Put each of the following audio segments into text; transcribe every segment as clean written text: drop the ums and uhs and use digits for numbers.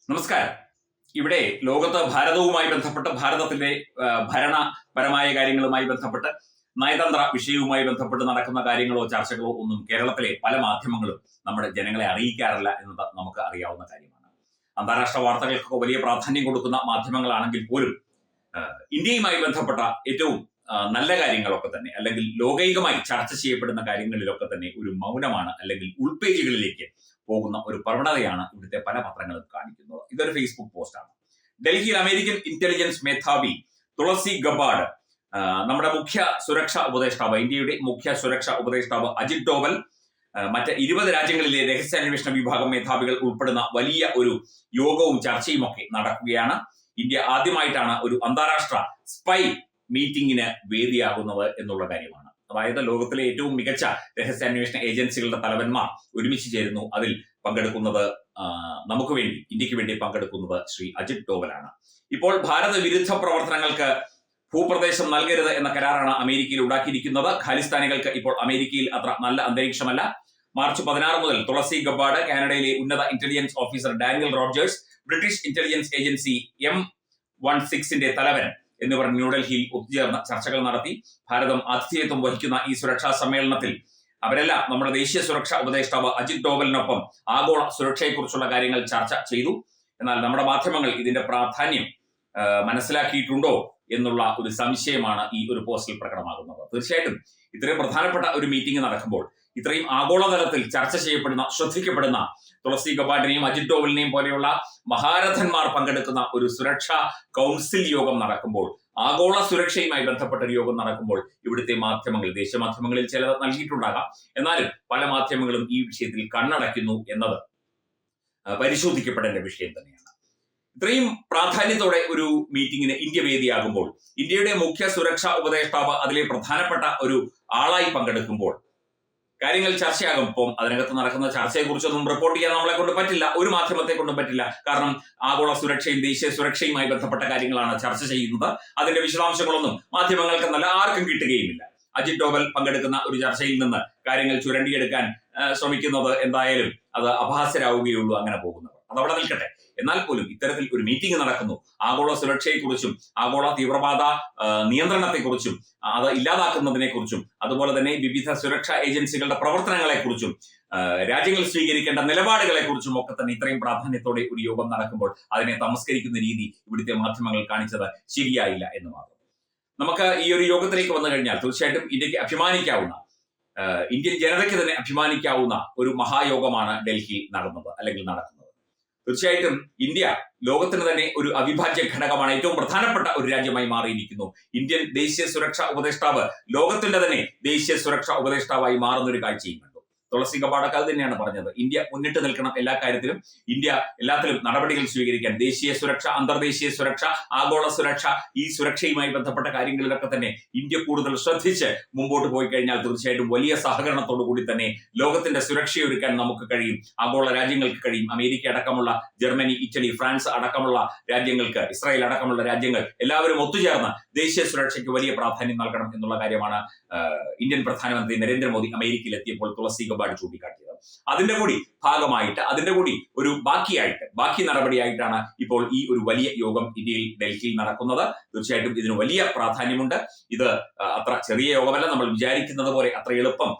നമസ്കാരം. ഇവിടെ ലോകത്ത് ഭാരതവുമായി ബന്ധപ്പെട്ട് ഭാരതത്തിന്റെ ഭരണപരമായ കാര്യങ്ങളുമായി ബന്ധപ്പെട്ട് നയതന്ത്ര വിഷയവുമായി ബന്ധപ്പെട്ട് നടക്കുന്ന കാര്യങ്ങളോ ചർച്ചകളോ ഒന്നും കേരളത്തിലെ പല മാധ്യമങ്ങളും നമ്മുടെ ജനങ്ങളെ അറിയിക്കാറില്ല എന്നത് നമുക്ക് അറിയാവുന്ന കാര്യമാണ്. അന്താരാഷ്ട്ര വാർത്തകൾക്കൊക്കെ വലിയ പ്രാധാന്യം കൊടുക്കുന്ന മാധ്യമങ്ങളാണെങ്കിൽ പോലും ഇന്ത്യയുമായി ബന്ധപ്പെട്ട ഏറ്റവും നല്ല കാര്യങ്ങളൊക്കെ തന്നെ അല്ലെങ്കിൽ ലോകൈകമായി ചർച്ച ചെയ്യപ്പെടുന്ന കാര്യങ്ങളിലൊക്കെ തന്നെ ഒരു മൗനമാണ് അല്ലെങ്കിൽ ഉൾപേജുകളിലേക്ക് പോകുന്ന ഒരു പ്രവണതയാണ് ഇവിടുത്തെ പല പത്രങ്ങളും കാണിക്കുന്നത്. ഇതൊരു ഫേസ്ബുക്ക് പോസ്റ്റാണ്. ഡൽഹിയിൽ അമേരിക്കൻ ഇന്റലിജൻസ് മേധാവി തുളസി ഗബാർഡ്, നമ്മുടെ മുഖ്യ സുരക്ഷാ ഉപദേഷ്ടാവ്, ഇന്ത്യയുടെ മുഖ്യ സുരക്ഷാ ഉപദേഷ്ടാവ് അജിത് ഡോവൽ, മറ്റ് 20 രാജ്യങ്ങളിലെ രഹസ്യാന്വേഷണ വിഭാഗം മേധാവികൾ ഉൾപ്പെടുന്ന വലിയ ഒരു യോഗവും ചർച്ചയും ഒക്കെ നടക്കുകയാണ്. ഇന്ത്യ ആദ്യമായിട്ടാണ് ഒരു അന്താരാഷ്ട്ര സ്പൈ മീറ്റിംഗിന് വേദിയാകുന്നത് എന്നുള്ള കാര്യമാണ്. അതായത് ലോകത്തിലെ ഏറ്റവും മികച്ച രഹസ്യാന്വേഷണ ഏജൻസികളുടെ തലവന്മാർ ഒരുമിച്ച് ചേരുന്നു. അതിൽ പങ്കെടുക്കുന്നത് നമുക്ക് വേണ്ടി, ഇന്ത്യക്ക് വേണ്ടി പങ്കെടുക്കുന്നത് ശ്രീ അജിത് ഡോവലാണ്. ഇപ്പോൾ ഭാരത വിരുദ്ധ പ്രവർത്തനങ്ങൾക്ക് ഭൂപ്രദേശം നൽകരുത് എന്ന കരാറാണ് അമേരിക്കയിൽ ഉണ്ടാക്കിയിരിക്കുന്നത്. ഖാലിസ്ഥാനികൾക്ക് ഇപ്പോൾ അമേരിക്കയിൽ അത്ര നല്ല അന്തരീക്ഷമല്ല. മാർച്ച് 16 മുതൽ തുളസി ഗബാർഡ്, കാനഡയിലെ ഉന്നത intelligence officer Daniel Rogers, British intelligence agency M16 തലവൻ എന്നിവർ ന്യൂഡൽഹിയിൽ ഒത്തുചേർന്ന് ചർച്ചകൾ നടത്തി. ഭാരതം ആതിഥേയത്വം വഹിക്കുന്ന ഈ സുരക്ഷാ സമ്മേളനത്തിൽ അവരെല്ലാം നമ്മുടെ ദേശീയ സുരക്ഷാ ഉപദേഷ്ടാവ് അജിത് ഡോവലിനൊപ്പം ആഗോള സുരക്ഷയെക്കുറിച്ചുള്ള കാര്യങ്ങൾ ചർച്ച ചെയ്തു. എന്നാൽ നമ്മുടെ മാധ്യമങ്ങൾ ഇതിന്റെ പ്രാധാന്യം മനസ്സിലാക്കിയിട്ടുണ്ടോ എന്നുള്ള ഒരു സംശയമാണ് ഈ ഒരു പോസ്റ്റിൽ പ്രകടമാകുന്നത്. തീർച്ചയായിട്ടും ഇത്രയും പ്രധാനപ്പെട്ട ഒരു മീറ്റിംഗ് നടക്കുമ്പോൾ, ഇത്രയും ആഗോളതലത്തിൽ ചർച്ച ചെയ്യപ്പെടുന്ന, ശ്രദ്ധിക്കപ്പെടുന്ന തുളസി ഗബാർഡിനെയും അജിത് ഡോവലിനെയും പോലെയുള്ള മഹാരഥന്മാർ പങ്കെടുക്കുന്ന ഒരു സുരക്ഷാ കൗൺസിൽ യോഗം നടക്കുമ്പോൾ, ആഗോള സുരക്ഷയുമായി ബന്ധപ്പെട്ട ഒരു യോഗം നടക്കുമ്പോൾ ഇവിടുത്തെ മാധ്യമങ്ങൾ, ദേശീയ മാധ്യമങ്ങളിൽ ചിലത് നൽകിയിട്ടുണ്ടാകാം, എന്നാലും പല മാധ്യമങ്ങളും ഈ വിഷയത്തിൽ കണ്ണടയ്ക്കുന്നു എന്നത് പരിശോധിക്കപ്പെടേണ്ട വിഷയം തന്നെയാണ്. ഇത്രയും പ്രാധാന്യത്തോടെ ഒരു മീറ്റിംഗിന് ഇന്ത്യ വേദിയാകുമ്പോൾ, ഇന്ത്യയുടെ മുഖ്യ സുരക്ഷാ ഉപദേഷ്ടാവ് അതിലെ പ്രധാനപ്പെട്ട ഒരു ആളായി പങ്കെടുക്കുമ്പോൾ കാര്യങ്ങൾ ചർച്ചയാകും. ഇപ്പം അതിനകത്ത് നടക്കുന്ന ചർച്ചയെക്കുറിച്ചൊന്നും റിപ്പോർട്ട് ചെയ്യാൻ നമ്മളെ കൊണ്ട് പറ്റില്ല, ഒരു മാധ്യമത്തെ കൊണ്ടും പറ്റില്ല. കാരണം ആഗോള സുരക്ഷയും ദേശീയ സുരക്ഷയുമായി ബന്ധപ്പെട്ട കാര്യങ്ങളാണ് ചർച്ച ചെയ്യുന്നത്. അതിന്റെ വിശദാംശങ്ങളൊന്നും മാധ്യമങ്ങൾക്കെന്നല്ല ആർക്കും കിട്ടുകയുമില്ല. അജിത് ഡോവൽ പങ്കെടുക്കുന്ന ഒരു ചർച്ചയിൽ നിന്ന് കാര്യങ്ങൾ ചുരണ്ടിയെടുക്കാൻ ശ്രമിക്കുന്നത് എന്തായാലും അത് അപഹാസ്യരാവുകയുള്ളൂ അങ്ങനെ പോകുന്നവർ. അതവിടെ നിൽക്കട്ടെ. എന്നാൽ പോലും ഇത്തരത്തിൽ ഒരു മീറ്റിംഗ് നടക്കുന്നു, ആഗോള സുരക്ഷയെക്കുറിച്ചും ആഗോള തീവ്രവാദ നിയന്ത്രണത്തെക്കുറിച്ചും അത് ഇല്ലാതാക്കുന്നതിനെക്കുറിച്ചും അതുപോലെ തന്നെ വിവിധ സുരക്ഷാ ഏജൻസികളുടെ പ്രവർത്തനങ്ങളെക്കുറിച്ചും രാജ്യങ്ങൾ സ്വീകരിക്കേണ്ട നിലപാടുകളെക്കുറിച്ചും ഒക്കെ തന്നെ ഇത്രയും പ്രാധാന്യത്തോടെ ഒരു യോഗം നടക്കുമ്പോൾ അതിനെ തമസ്കരിക്കുന്ന രീതി ഇവിടുത്തെ മാധ്യമങ്ങൾ കാണിച്ചത് ശരിയായില്ല എന്ന് മാത്രം. നമുക്ക് ഈ ഒരു യോഗത്തിലേക്ക് വന്നു കഴിഞ്ഞാൽ തീർച്ചയായിട്ടും ഇന്ത്യക്ക് അഭിമാനിക്കാവുന്ന, ഇന്ത്യൻ ജനതയ്ക്ക് തന്നെ അഭിമാനിക്കാവുന്ന ഒരു മഹായോഗമാണ് ഡൽഹിയിൽ നടന്നത് അല്ലെങ്കിൽ നടക്കുന്നത്. തീർച്ചയായിട്ടും ഇന്ത്യ ലോകത്തിന് തന്നെ ഒരു അവിഭാജ്യ ഘടകമാണ്. ഏറ്റവും പ്രധാനപ്പെട്ട ഒരു രാജ്യമായി മാറിയിരിക്കുന്നു. ഇന്ത്യൻ ദേശീയ സുരക്ഷാ ഉപദേഷ്ടാവ് ലോകത്തിന്റെ തന്നെ ദേശീയ സുരക്ഷാ ഉപദേഷ്ടാവായി മാറുന്ന ഒരു കാഴ്ചയും കണ്ടു. തുളസി ഗബാർഡ് അത് തന്നെയാണ് പറഞ്ഞത്. ഇന്ത്യ മുന്നിട്ട് നിൽക്കണം എല്ലാ കാര്യത്തിലും, ഇന്ത്യ എല്ലാത്തിലും നടപടികൾ സ്വീകരിക്കാൻ. ദേശീയ സുരക്ഷ, അന്തർദേശീയ സുരക്ഷ, ആഗോള സുരക്ഷ, ഈ സുരക്ഷയുമായി ബന്ധപ്പെട്ട കാര്യങ്ങളിലൊക്കെ തന്നെ ഇന്ത്യ കൂടുതൽ ശ്രദ്ധിച്ച് മുമ്പോട്ട് പോയി കഴിഞ്ഞാൽ തീർച്ചയായിട്ടും വലിയ സഹകരണത്തോടു കൂടി തന്നെ ലോകത്തിന്റെ സുരക്ഷയൊരുക്കാൻ നമുക്ക് കഴിയും, ആഗോള രാജ്യങ്ങൾക്ക് കഴിയും. അമേരിക്ക അടക്കമുള്ള, ജർമ്മനി, ഇറ്റലി, ഫ്രാൻസ് അടക്കമുള്ള രാജ്യങ്ങൾക്ക്, ഇസ്രായേൽ അടക്കമുള്ള രാജ്യങ്ങൾ എല്ലാവരും ഒത്തുചേർന്ന് ദേശീയ സുരക്ഷയ്ക്ക് വലിയ പ്രാധാന്യം നൽകണം എന്നുള്ള കാര്യമാണ് ഇന്ത്യൻ പ്രധാനമന്ത്രി നരേന്ദ്രമോദി അമേരിക്കയിൽ എത്തിയപ്പോൾ തുളസി ഗബാർഡ് ചൂണ്ടിക്കാട്ടിയത്. അതിന്റെ കൂടി ഭാഗമായിട്ട്, അതിന്റെ കൂടി ഒരു ബാക്കി നടപടിയായിട്ടാണ് ഇപ്പോൾ ഈ ഒരു വലിയ യോഗം ഇന്ത്യയിൽ ഡൽഹിയിൽ നടക്കുന്നത്. തീർച്ചയായിട്ടും ഇതിന് വലിയ പ്രാധാന്യമുണ്ട്. ഇത് അത്ര ചെറിയ യോഗമല്ല, നമ്മൾ വിചാരിക്കുന്നത് പോലെ അത്ര എളുപ്പം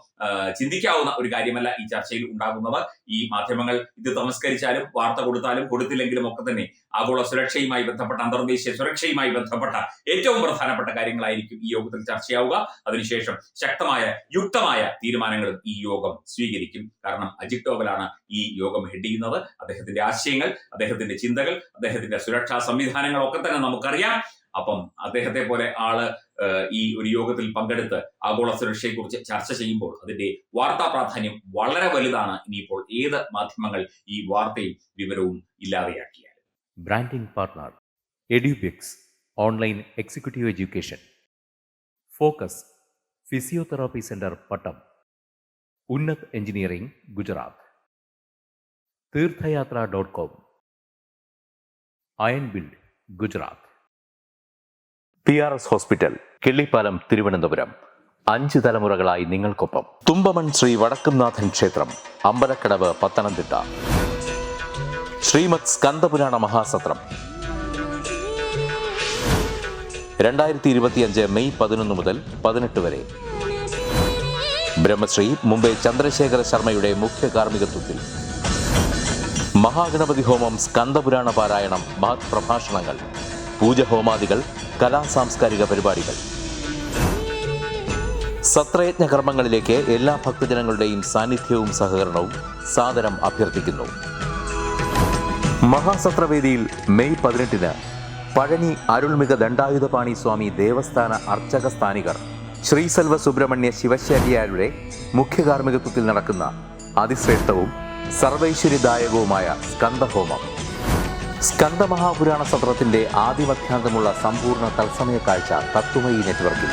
ചിന്തിക്കാവുന്ന ഒരു കാര്യമല്ല ഈ ചർച്ചയിൽ ഉണ്ടാകുന്നത്. ഈ മാധ്യമങ്ങൾ ഇത് തമസ്കരിച്ചാലും വാർത്ത കൊടുത്താലും കൊടുത്തില്ലെങ്കിലും ഒക്കെ തന്നെ ആഗോള സുരക്ഷയുമായി ബന്ധപ്പെട്ട, അന്തർദേശീയ സുരക്ഷയുമായി ബന്ധപ്പെട്ട ഏറ്റവും പ്രധാനപ്പെട്ട കാര്യങ്ങളായിരിക്കും ഈ യോഗത്തിൽ ചർച്ചയാവുക. അതിനുശേഷം ശക്തമായ, യുക്തമായ തീരുമാനങ്ങളും ഈ യോഗം സ്വീകരിക്കും. കാരണം അജിത് ഡോവലാണ് ഈ യോഗം ഹെഡ് ചെയ്യുന്നത്. അദ്ദേഹത്തിന്റെ ആശയങ്ങൾ, അദ്ദേഹത്തിന്റെ ചിന്തകൾ, അദ്ദേഹത്തിന്റെ സുരക്ഷാ സംവിധാനങ്ങളൊക്കെ തന്നെ നമുക്കറിയാം. അപ്പം അദ്ദേഹത്തെ പോലെ ആള് ഈ ഒരു യോഗത്തിൽ പങ്കെടുത്ത് ആഗോള സുരക്ഷയെക്കുറിച്ച് ചർച്ച ചെയ്യുമ്പോൾ അതിന്റെ വാർത്താ പ്രാധാന്യം വളരെ വലുതാണ്. ഇനിയിപ്പോൾ ഏത് മാധ്യമങ്ങൾ ഈ വാർത്തയും വിവരവും ഇല്ലാതെയാക്കിയാൽ. Branding partner Edubix online executive education, focus physiotherapy centre Pattom, Unnat engineering Gujarat, തീർത്ഥയാത്ര.com, iron build Gujarat, PRS hospital Killipalam Thiruvananthapuram. 5 തലമുറകളായി നിങ്ങൾക്കൊപ്പം. തുമ്പമൺ ശ്രീ വടക്കുംനാഥൻ ക്ഷേത്രം, അമ്പലക്കടവ്, പത്തനംതിട്ട. ശ്രീമദ് സ്കന്ദപുരാണ മഹാസത്രം 2025 മെയ് 11 മുതൽ 18 വരെ ബ്രഹ്മശ്രീ മുംബൈ ചന്ദ്രശേഖര ശർമ്മയുടെ മുഖ്യ കാർമ്മികത്വത്തിൽ മഹാഗണപതി ഹോമം, സ്കന്ദപുരാണ പാരായണം, മഹത് പ്രഭാഷണങ്ങൾ, പൂജഹോമാദികൾ, കലാസാംസ്കാരിക പരിപാടികൾ. സത്രയജ്ഞ കർമ്മങ്ങളിലേക്ക് എല്ലാ ഭക്തജനങ്ങളുടെയും സാന്നിധ്യവും സഹകരണവും സാദരം അഭ്യർത്ഥിക്കുന്നു. മഹാസത്രവേദിയിൽ മെയ് 18 പഴനി അരുൾമിക ദണ്ഡായുധപാണി സ്വാമി ദേവസ്ഥാന അർച്ചക സ്ഥാനികർ ശ്രീസെൽവ സുബ്രഹ്മണ്യ ശിവശാരിയാരുടെ മുഖ്യ കാർമ്മികത്വത്തിൽ നടക്കുന്ന അതിശ്രേഷ്ഠവും സർവൈശ്വര്യദായകവുമായ സ്കന്ദഹോമം. സ്കന്ദമഹാപുരാണ സത്രത്തിന്റെ ആദിമധ്യാന്തമുള്ള സമ്പൂർണ്ണ തത്സമയ കാഴ്ച തത്വമയി നെറ്റ്വർക്കിൽ.